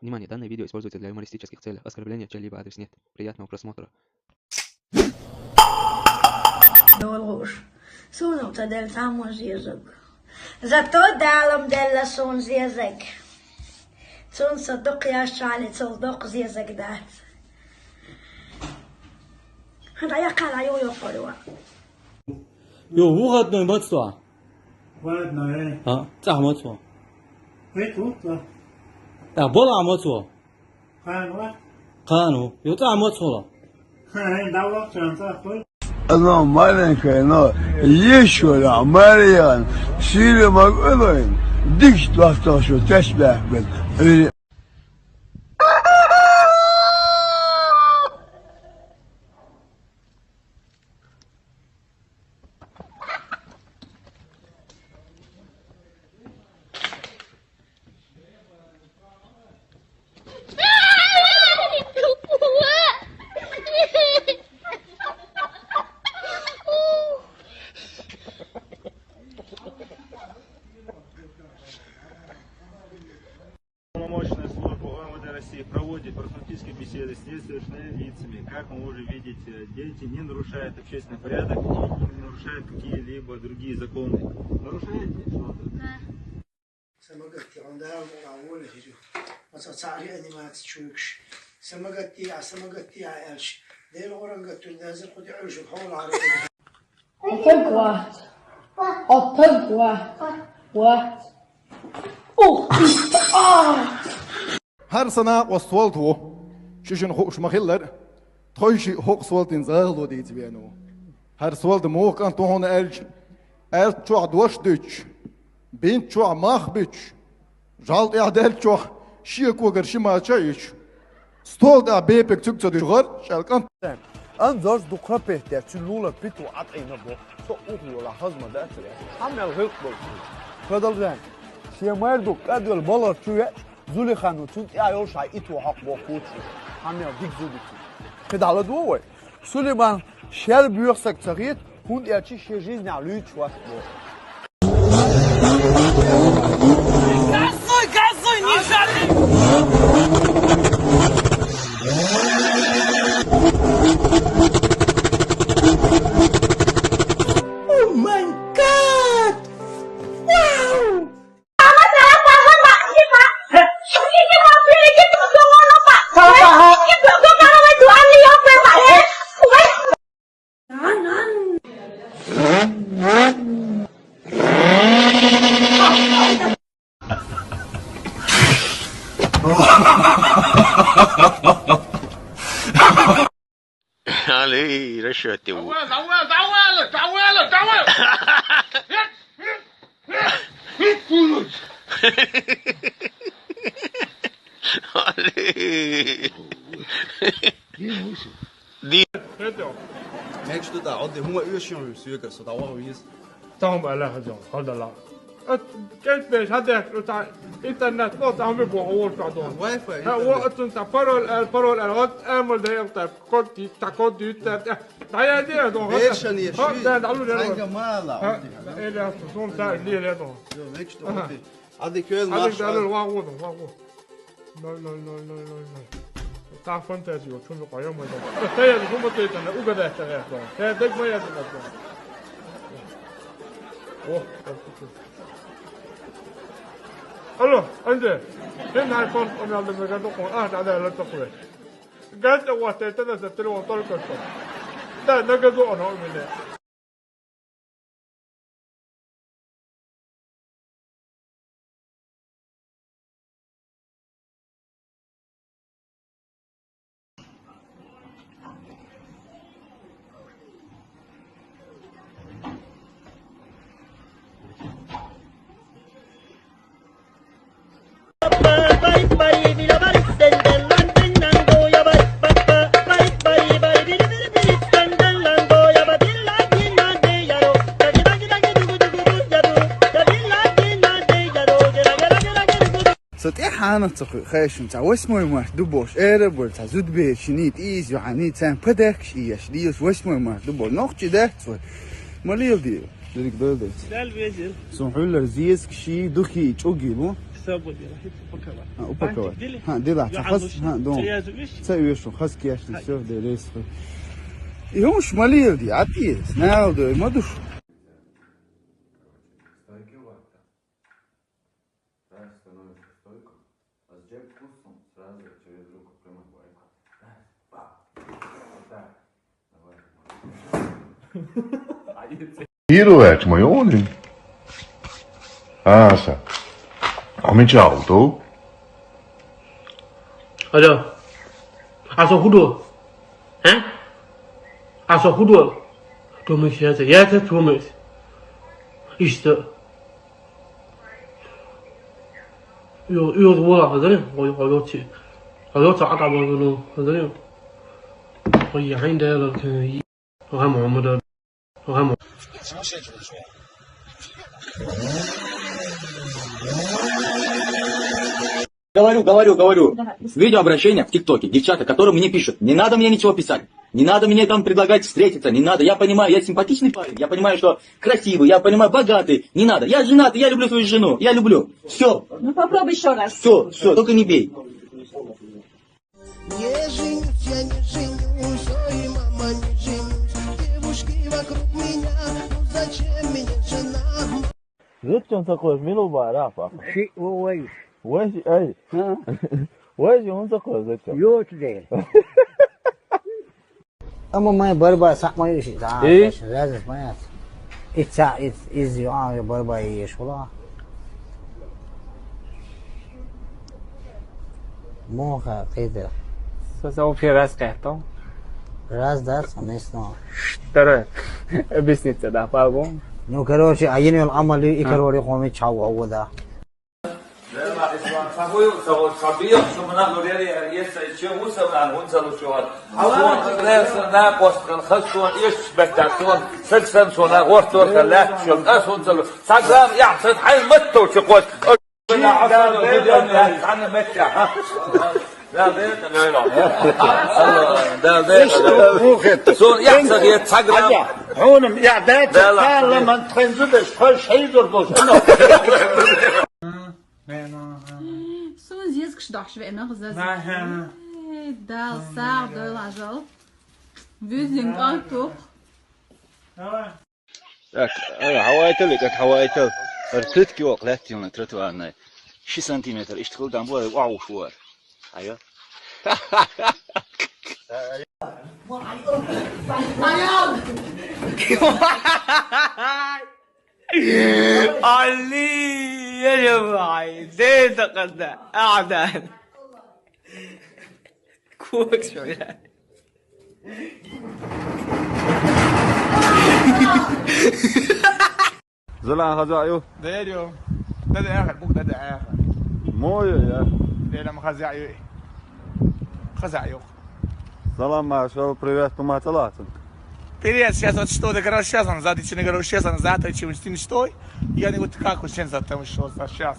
Внимание, данное видео используется для юмористических целей. Оскорбления чей-либо адрес нет. Приятного просмотра. Sono del tamo zjezek. Zato dalam della son zjezek. Son صدق يا شعلي تصدق زيزك دات. هذا يقال عيو يقولوا.有五个人没错啊？我那啊，这还没错。会做做，但不那没错，看我，看喽，有这还没错了。看到我这样子会。أنا مالك أنا يشول عمليا سير مقبلين ديش تفتشوا تشبه بال Полномочная служба ОМВД России проводит профилактические беседы с несовершеннолетними лицами. Как вы уже видите, дети не нарушают общественный порядок и не нарушают какие-либо другие законы. Нарушаете что-то? سمقتي عندها المعول هجو وتصاري أني ما تشوكش سمقتي عايش دير ورنقت النازل قد يعيشوا حول عربي Her sana osvald ho, şişin hoş mahiller, toyşi hoksvaldin zahlo diye biyano. Her svald moğuk an tohon çoğ duaş düç, bin çoğ mah büç, jalt i'del çoğ şiye kogar şima çayıç. Stol da bepek tükçe düşgar, şalkan. أنظر دقة تلولا بيتو عطينا بو صقوق ولا حزمة داتري حمل هيك بو فضل زين سيمير دو قدول بولر شوية زولي خانو تون يا يوش هاي إتو حق بو كوتشي حمل ديك زولي كده على دووي سليمان شال بيوخسك تغيير هون ياتشي شيجيز نعلوي تشواس بو Газуй, не жали! Oh my god! Wow! علي رشوتي Merkst du da, der Hunger schon Söger, so da war wie es. Tamam Allah hocam, hadi كيف هذاك انترنت نوت عم بيبغوا اول قاعدون واي فاي وقت انت البارول الغد اعمل ده انت كنت تاكل دي تعال دي دون بيرشن يشوي ده دعلو ده حاجه ما لا ايه ده صوم تاع ليه ده دون merkst du هذيك كل ما هذيك ده واو لا لا لا لا لا تاع فانتازي وشو قايم ده تايل هم تيتنا وقدا تاع ده دك ما يدنا اوه الو انت فين هاي كون انا اللي بقدر اقول على لا تقوي قالت وقت تنزل تلو طرق ده نقدو انا من حانا تقول خيشون تا واسمه ماش دوبوش ايربول تا زود بيشنيت ايز يعني تام بدكش ايش ديوس واسمه ماش دوبول نوختي ده تسوي ماليل دي ديك دولت دال بيجل سون حول زيس كشي دوكي تشوغي بو упаковать. Дела, хас, дом. Це вишу, хас кешни, все, де рейс. И он шмалил, ди, а ты, знал, да, мадуш. Piruet, ma jooni. Asa. Amici auto? Alo. Asa hudo. Asa hudo. Thomas yazı. Yata Thomas. İşte. Yo valla hazırım. Hayatı. Hayatı akabını hazırım. Hayır عندي لكن وهم عمر وهم. Говорю. Видеообращение в ТикТоке. Девчата, которые мне пишут. Не надо мне ничего писать. Не надо мне там предлагать встретиться. Не надо. Я понимаю, я симпатичный парень. Я понимаю, что красивый. Я понимаю, богатый. Не надо. Я женатый. Я люблю свою жену. Я люблю. Все. Ну попробуй еще раз. Все. Только не бей. Не женюсь, я не женюсь, ой, мама, не женюсь. Девушки вокруг меня, ну зачем мне жена? زدت انت قوي منو بعرفه شيء ويش ويش اي ويش انت قوي زدت يوت ديل اما ما بربا صح ما يشي ايه لازم ما يات اتسع ايزي بربا يش والله مو قيده سو في راس قهطه راس دارس نسنا ترى объясниться да по-другому. Ну, короче, عيني العمل يكرر يقوم يتشاو هو ده. لا بيت لا بيت سون يحصل يتحقق هون يا بيت لما تنزلش خش حيدر بوش Zo'n zeesgedacht weer nog eens. Daar staat de lazel. We zijn al toch. حوايتل ركلت كي وقلت يوم ترتو أنا 6 سنتيمتر اشتغل دامبور واو شوار أيوه علي يا جماعة زيت قد أعدان كوك شوية زلان خزايو ديريو ده آخر بوك ده آخر مويه يا لما خزايو خزايو سلام Маршал, привет по маталатам. Привет, сейчас вот что, да, короче, сейчас он назад, если не говорю, сейчас он назад, а чего, не стой, я не вот как, вот сейчас там еще, сейчас.